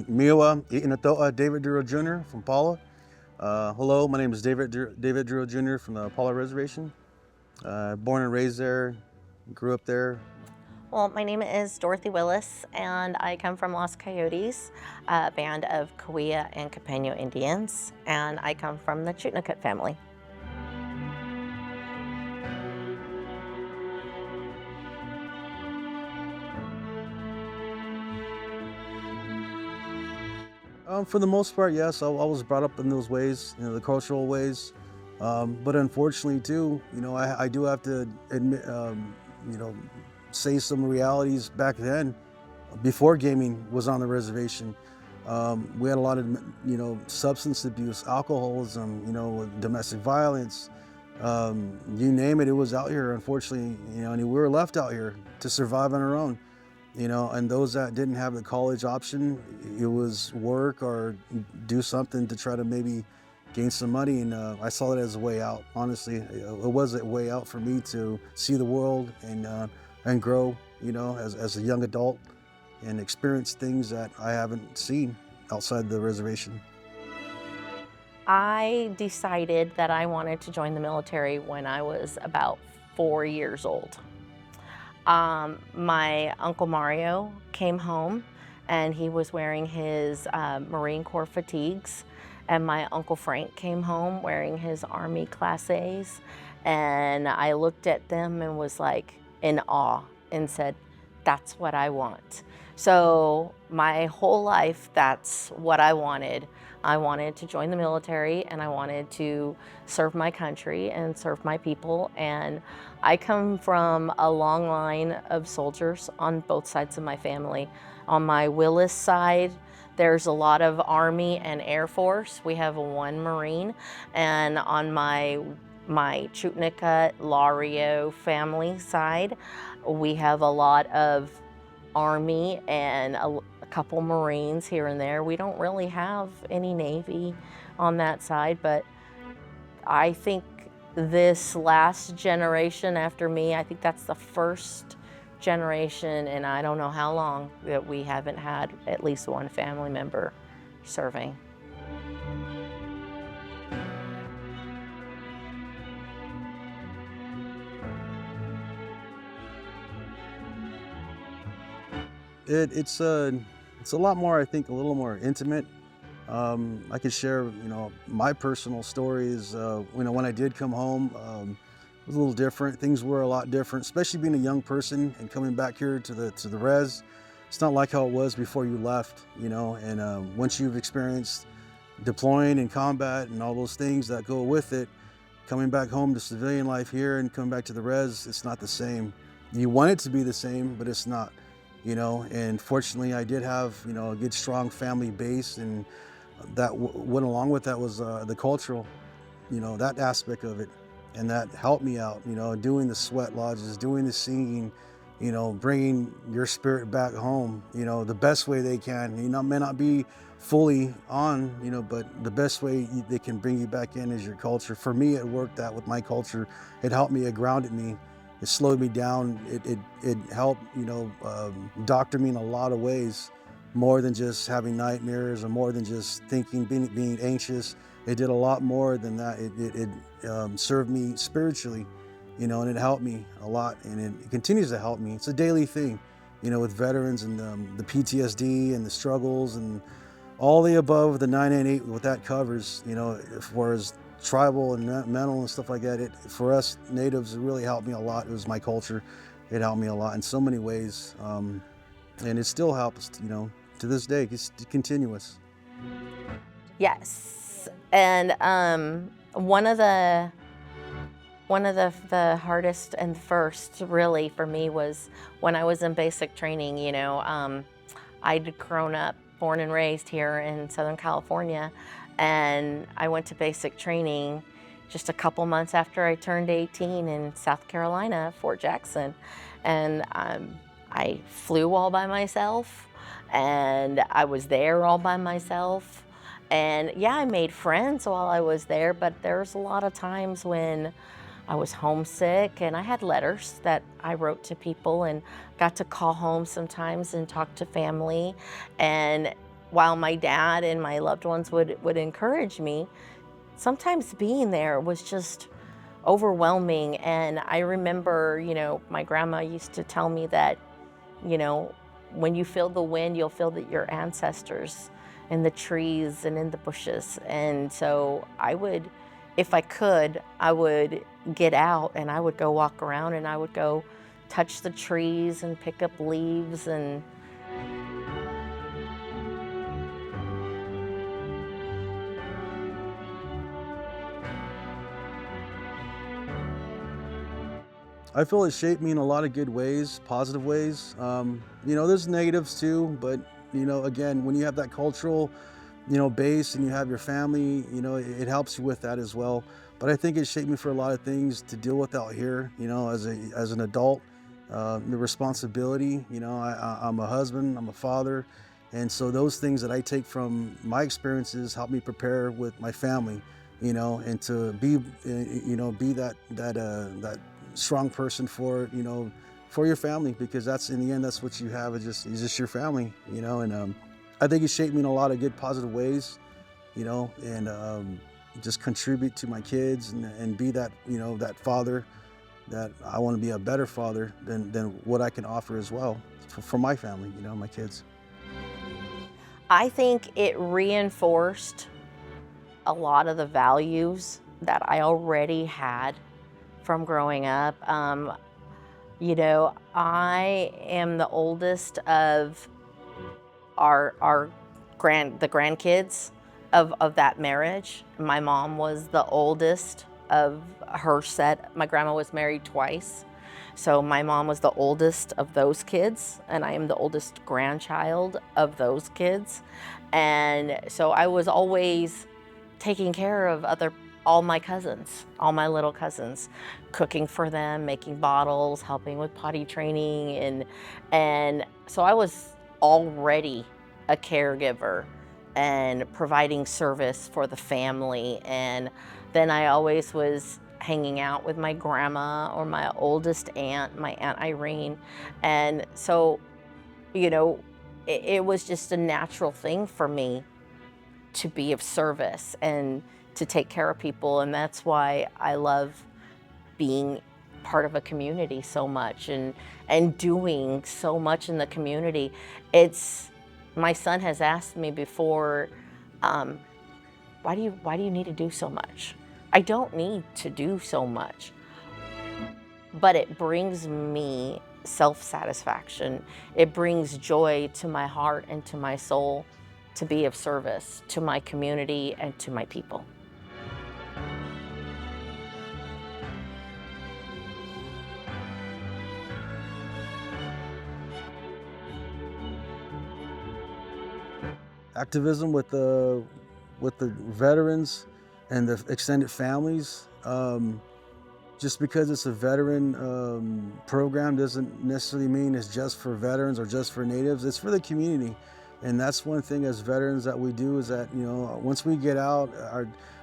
Miwa Inatoa David Duro Jr. from Paula. Hello, my name is David Duro Jr. from the Paula Reservation. Born and raised there, grew up there. Well, my name is Dorothy Willis, and I come from Los Coyotes, a band of Cahuilla and Capeño Indians, and I come from the Chutnakut family. For the most part, yes, I was brought up in those ways, the cultural ways. But unfortunately, too, I do have to admit, you know, say some realities back then, before gaming was on the reservation. We had a lot of, substance abuse, alcoholism, domestic violence, you name it, it was out here, unfortunately, and we were left out here to survive on our own. And those that didn't have the college option, it was work or do something to try to maybe gain some money. And I saw it as a way out. Honestly, it was a way out for me to see the world and grow, as a young adult and experience things that I haven't seen outside the reservation. I decided that I wanted to join the military when I was about 4 years old. My Uncle Mario came home and he was wearing his Marine Corps fatigues, and my Uncle Frank came home wearing his Army Class A's, and I looked at them and was like in awe and said, that's what I want. So my whole life, that's what I wanted. I wanted to join the military and I wanted to serve my country and serve my people. And I come from a long line of soldiers on both sides of my family. On my Willis side, there's a lot of Army and Air Force. We have one Marine. And on my Chutnakut, Lario family side, we have a lot of Army and a couple Marines here and there. We don't really have any Navy on that side, but I think this last generation after me, I think that's the first generation, and I don't know how long, that we haven't had at least one family member serving. It's a lot more, I think, a little more intimate. I could share, my personal stories. When I did come home, it was a little different. Things were a lot different, especially being a young person and coming back here to the res. It's not like how it was before you left, And once you've experienced deploying in combat and all those things that go with it, coming back home to civilian life here and coming back to the res, it's not the same. You want it to be the same, but it's not. And fortunately I did have, a good strong family base, and that went along with that was the cultural, that aspect of it. And that helped me out, doing the sweat lodges, doing the singing, bringing your spirit back home, the best way they can. May not be fully on, but the best way they can bring you back in is your culture. For me, it worked out with my culture. It helped me, it grounded me, it slowed me down. It helped, doctor me in a lot of ways, more than just having nightmares or more than just thinking, being anxious. It did a lot more than that. It served me spiritually, and it helped me a lot, and it continues to help me. It's a daily thing, with veterans and the PTSD and the struggles and all the above, the 998, what that covers, as far as tribal and mental and stuff like that. For us natives, it really helped me a lot. It was my culture. It helped me a lot in so many ways, and it still helps, to this day. It's continuous. Yes, and one of the hardest and first really for me was when I was in basic training. I'd grown up, born and raised here in Southern California, and I went to basic training just a couple months after I turned 18 in South Carolina, Fort Jackson. And I flew all by myself, and I was there all by myself. And yeah, I made friends while I was there, but there's a lot of times when I was homesick, and I had letters that I wrote to people and got to call home sometimes and talk to family. And while my dad and my loved ones would encourage me, sometimes being there was just overwhelming. And I remember, my grandma used to tell me that, you know, when you feel the wind, you'll feel that your ancestors in the trees and in the bushes. And so if I could, I would get out and I would go walk around and I would go touch the trees and pick up leaves. And I feel it shaped me in a lot of good ways, positive ways. There's negatives too, but again, when you have that cultural, base and you have your family, it helps you with that as well. But I think it shaped me for a lot of things to deal with out here, as an adult, the responsibility, I'm a husband, I'm a father. And so those things that I take from my experiences help me prepare with my family, and to be that strong person for your family, because that's in the end, that's what you have is just your family, and I think it shaped me in a lot of good, positive ways, and just contribute to my kids and be that, that father that I want to be a better father than what I can offer as well for my family, my kids. I think it reinforced a lot of the values that I already had from growing up. I am the oldest of the grandkids of that marriage. My mom was the oldest of her set. My grandma was married twice. So my mom was the oldest of those kids, and I am the oldest grandchild of those kids. And so I was always taking care of all my cousins, all my little cousins, cooking for them, making bottles, helping with potty training, and so I was already a caregiver and providing service for the family. And then I always was hanging out with my grandma or my oldest aunt, my Aunt Irene. And so, it was just a natural thing for me to be of service and to take care of people. And that's why I love being part of a community so much and doing so much in the community. My son has asked me before, why do you need to do so much? I don't need to do so much, but it brings me self-satisfaction. It brings joy to my heart and to my soul to be of service to my community and to my people. Activism with the veterans and the extended families. Just because it's a veteran program doesn't necessarily mean it's just for veterans or just for natives. It's for the community. And that's one thing as veterans that we do is that, once we get out,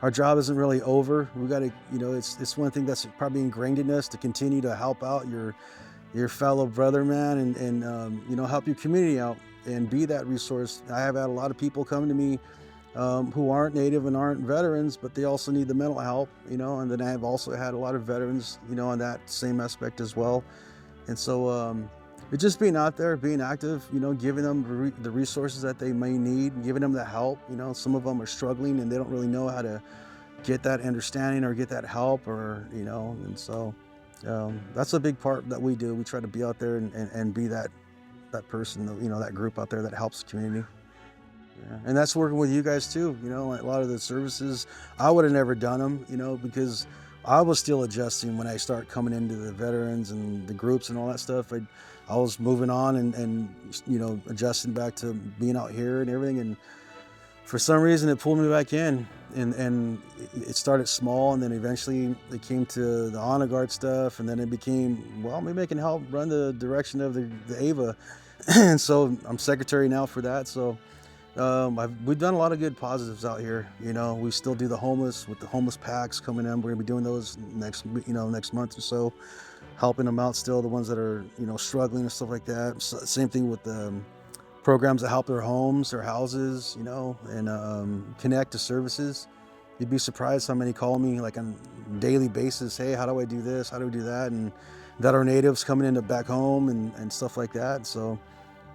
our job isn't really over. We got to, it's one thing that's probably ingrained in us to continue to help out your fellow brother, man, and help your community out and be that resource. I have had a lot of people come to me who aren't native and aren't veterans, but they also need the mental help, and then I've also had a lot of veterans, on that same aspect as well. And so it's just being out there, being active, giving them the resources that they may need, giving them the help. Some of them are struggling and they don't really know how to get that understanding or get that help, or, and so that's a big part that we do. We try to be out there and be that person, that group out there that helps the community. Yeah. And that's working with you guys too. A lot of the services, I would have never done them, because I was still adjusting when I start coming into the veterans and the groups and all that stuff. I was moving on and adjusting back to being out here and everything. And for some reason it pulled me back in, and it started small, and then eventually it came to the honor guard stuff, and then it became, well, maybe I can help run the direction of the AVA. And so I'm secretary now for that. So we've done a lot of good positives out here. We still do the homeless with the homeless packs coming in. We're gonna be doing those next month or so, helping them out still, the ones that are, struggling and stuff like that. So, same thing with the programs that help their homes, their houses, and connect to services. You'd be surprised how many call me like on a daily basis. Hey, how do I do this? How do we do that? And that are natives coming into back home and stuff like that. So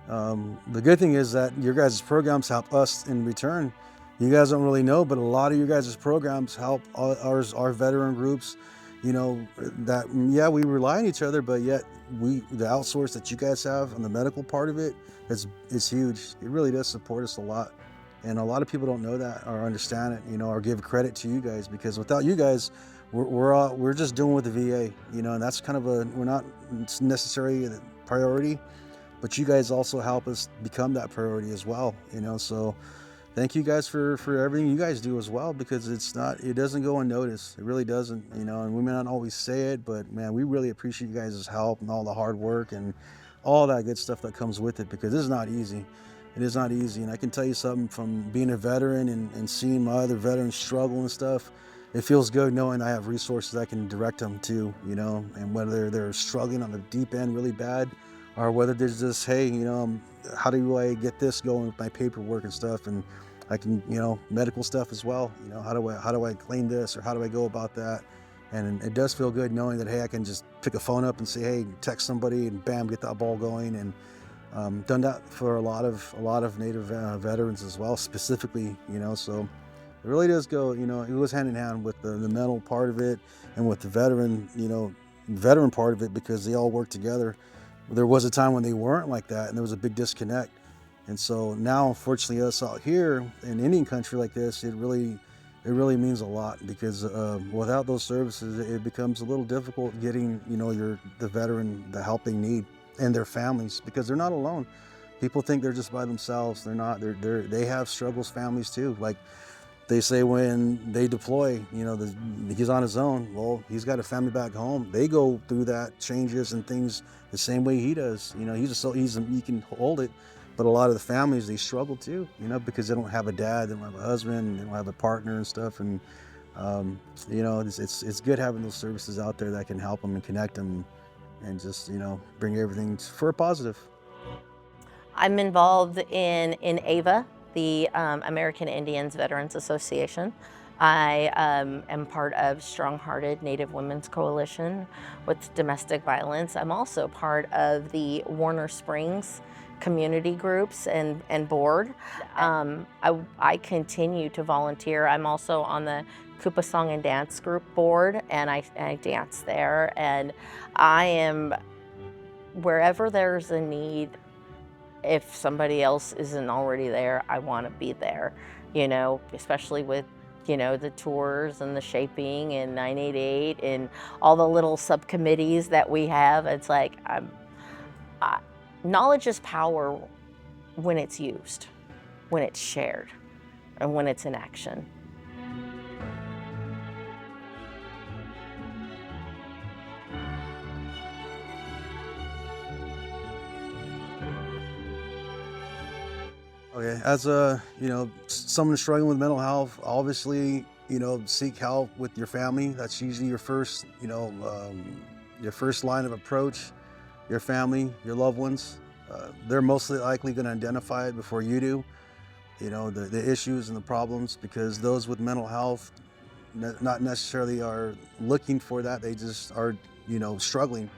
the good thing is that your guys' programs help us in return. You guys don't really know, but a lot of your guys' programs help our veteran groups. That yeah, we rely on each other, but yet the outsource that you guys have on the medical part of it is huge. It really does support us a lot, and a lot of people don't know that or understand it, or give credit to you guys, because without you guys, we're just doing with the VA, and that's kind of we're not necessarily a priority, but you guys also help us become that priority as well, so thank you guys for everything you guys do as well, because it doesn't go unnoticed. It really doesn't, and we may not always say it, but man, we really appreciate you guys' help and all the hard work and all that good stuff that comes with it, because this is not easy. It is not easy. And I can tell you something from being a veteran and seeing my other veterans struggle and stuff. It feels good knowing I have resources I can direct them to, and whether they're struggling on the deep end really bad, or whether there's just, hey, how do I get this going with my paperwork and stuff, and I can, medical stuff as well. How do I claim this, or how do I go about that? And it does feel good knowing that, hey, I can just pick a phone up and say, hey, text somebody, and bam, get that ball going. And done that for a lot of Native veterans as well, specifically. So it really does go. It goes hand in hand with the mental part of it and with the veteran part of it, because they all work together. There was a time when they weren't like that, and there was a big disconnect. And so now, unfortunately, us out here in Indian country like this, it really means a lot, because without those services, it becomes a little difficult getting, the veteran the help they need, and their families, because they're not alone. People think they're just by themselves. They're not. They have struggles, families too. Like they say when they deploy, he's on his own. Well, he's got a family back home. They go through that changes and things the same way he does. He can hold it. But a lot of the families, they struggle too, because they don't have a dad, they don't have a husband, they don't have a partner and stuff. And, it's good having those services out there that can help them and connect them and just, bring everything for a positive. I'm involved in AVA, the American Indians Veterans Association. I am part of Strong Hearted Native Women's Coalition with domestic violence. I'm also part of the Warner Springs community groups and board. I continue to volunteer. I'm also on the Kupa Song and Dance group board, and I dance there. And I am, wherever there's a need, if somebody else isn't already there, I want to be there, especially with the tours and the shaping and 988 and all the little subcommittees that we have. It's like, knowledge is power when it's used, when it's shared, and when it's in action. Okay, as someone struggling with mental health, obviously, seek help with your family. That's usually your first, your first line of approach. Your family, your loved ones, they're mostly likely going to identify it before you do, the issues and the problems, because those with mental health not necessarily are looking for that. They just are, struggling.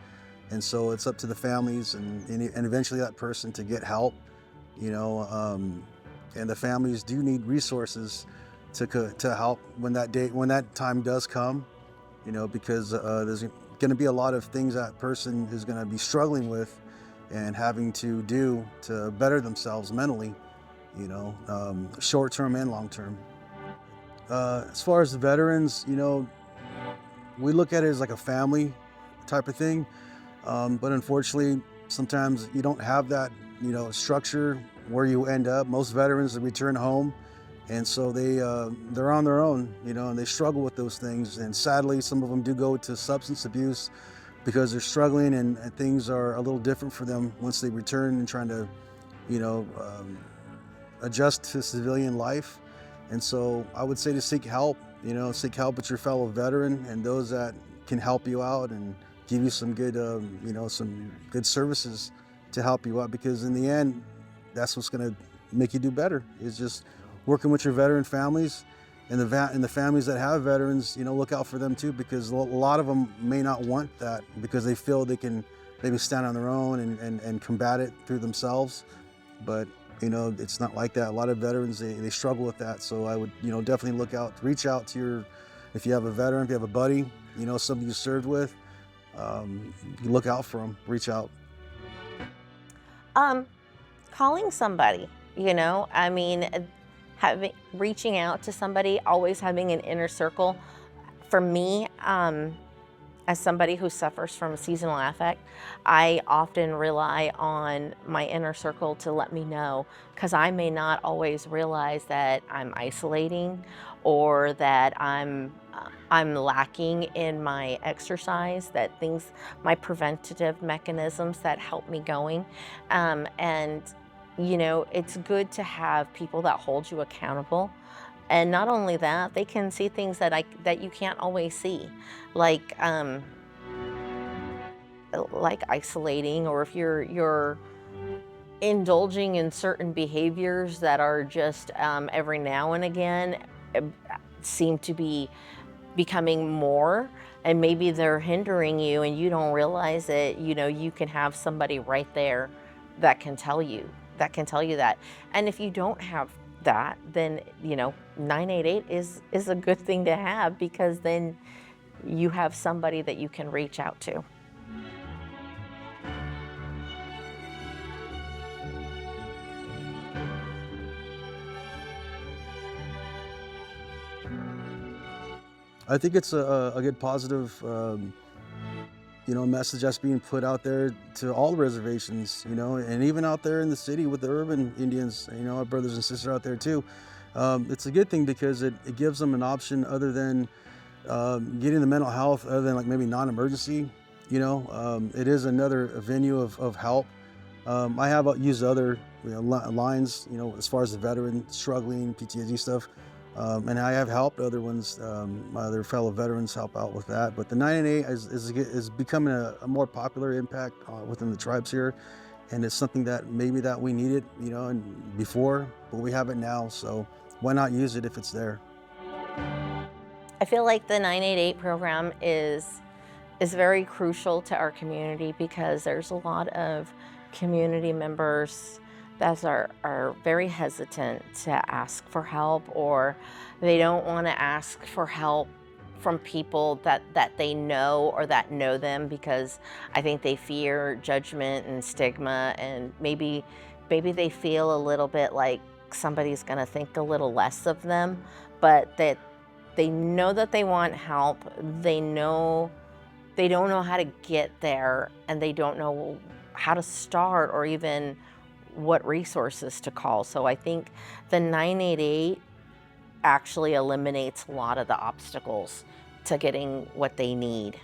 And so it's up to the families and eventually that person to get help, and the families do need resources to help when that time does come, because there's going to be a lot of things that person is going to be struggling with and having to do to better themselves mentally, short-term and long-term. As far as the veterans, we look at it as like a family type of thing, but unfortunately, sometimes you don't have that, structure where you end up. Most veterans return home, and so they're on their own, and they struggle with those things. And sadly, some of them do go to substance abuse because they're struggling, and things are a little different for them once they return and trying to, adjust to civilian life. And so I would say to seek help, seek help with your fellow veteran and those that can help you out and give you some good, some good services to help you out. Because in the end, that's what's going to make you do better, is just working with your veteran families, and the families that have veterans, look out for them too, because a lot of them may not want that because they feel they can maybe stand on their own and combat it through themselves. But it's not like that. A lot of veterans, they struggle with that. So I would definitely reach out to if you have a veteran, if you have a buddy, somebody you served with, you look out for them, reach out. Um, Calling somebody, I mean, reaching out to somebody, always having an inner circle. For me, as somebody who suffers from seasonal affect, I often rely on my inner circle to let me know, because I may not always realize that I'm isolating or that I'm lacking in my exercise, my preventative mechanisms that help me going. And it's good to have people that hold you accountable. And not only that, they can see things that you can't always see, like isolating, or if you're indulging in certain behaviors that are just every now and again uh, seem to be becoming more, and maybe they're hindering you and you don't realize it. You can have somebody right there that can tell you that. And if you don't have that, then 988 is a good thing to have, because then you have somebody that you can reach out to. I think it's a good positive, message that's being put out there to all the reservations, and even out there in the city with the urban Indians, our brothers and sisters out there too. It's a good thing because it gives them an option other than getting the mental health, other than like maybe non-emergency. It is another venue of help. I have used other lines, as far as the veteran struggling, PTSD stuff. And I have helped other ones, my other fellow veterans help out with that. But the 988 is becoming a more popular impact within the tribes here. And it's something that maybe that we needed, and before, but we have it now. So why not use it if it's there? I feel like the 988 program is very crucial to our community, because there's a lot of community members that are very hesitant to ask for help, or they don't want to ask for help from people that they know or that know them, because I think they fear judgment and stigma, and maybe they feel a little bit like somebody's going to think a little less of them, but that they know that they want help. They know they don't know how to get there, and they don't know how to start, or even what resources to call. So I think the 988 actually eliminates a lot of the obstacles to getting what they need.